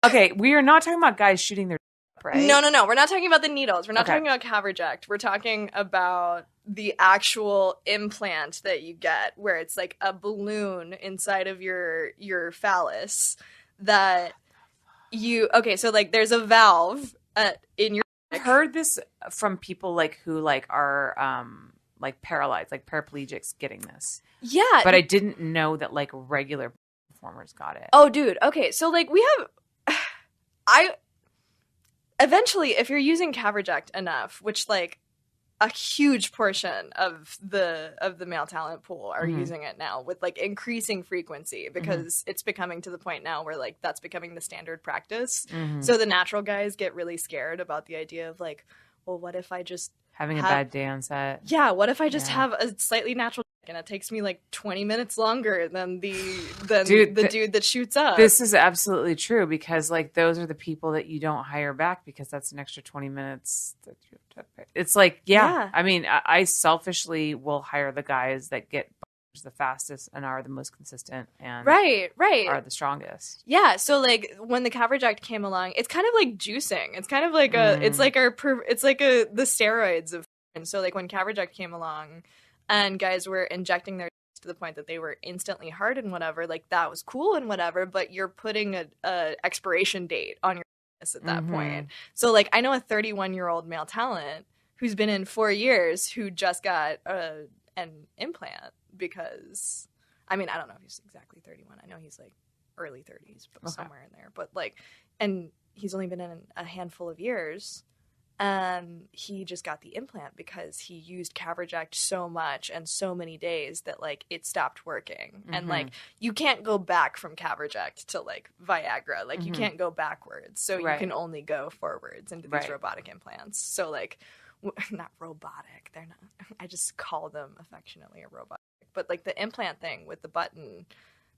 Okay, we are not talking about guys shooting their right? No. We're not talking about the needles. We're not talking about caverject. We're talking about the actual implant that you get, where it's like a balloon inside of your phallus that you. Okay, so like there's a valve in your. I've heard this from people like who like are like paralyzed, like paraplegics getting this. Yeah, but I didn't know that like regular performers got it. Oh, dude. Okay, so like we have, eventually, if you're using caverject enough, which like a huge portion of the male talent pool are using it now with like increasing frequency, because it's becoming to the point now where like that's becoming the standard practice. So the natural guys get really scared about the idea of like, well, what if I just having a bad day on set? Yeah, what if I just have a slightly natural and it takes me like 20 minutes longer than the dude that shoots up. This is absolutely true, because like those are the people that you don't hire back, because that's an extra 20 minutes that you have to pay. It's like, yeah. I mean, I selfishly will hire the guys that get the fastest and are the most consistent and right are the strongest. Yeah, so like when the caverject came along, it's kind of like juicing. It's kind of like the steroids of. And so like when caverject came along and guys were injecting their to the point that they were instantly hard and whatever, like that was cool and whatever, but you're putting a expiration date on your at that point. So like I know a 31-year-old male talent who's been in 4 years who just got an implant, because I mean, I don't know if he's exactly 31. I know he's like early 30s, but somewhere in there. But like, and he's only been in a handful of years. And he just got the implant because he used caverject so much and so many days that like it stopped working. And like you can't go back from caverject to like Viagra. Like you can't go backwards. So you can only go forwards into these robotic implants. So like not robotic. They're not. I just call them affectionately a robotic. But like the implant thing with the button,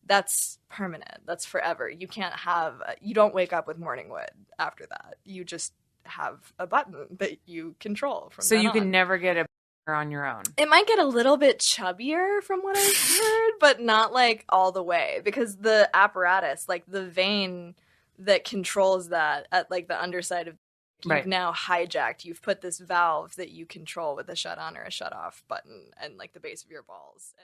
that's permanent. That's forever. You can't have. You don't wake up with morning wood after that. You just have a button that you control from. So you can never get a on your own. It might get a little bit chubbier from what I've heard, but not like all the way, because the apparatus, like the vein that controls that at like the underside of you've now hijacked. You've put this valve that you control with a shut on or a shut off button and like the base of your balls.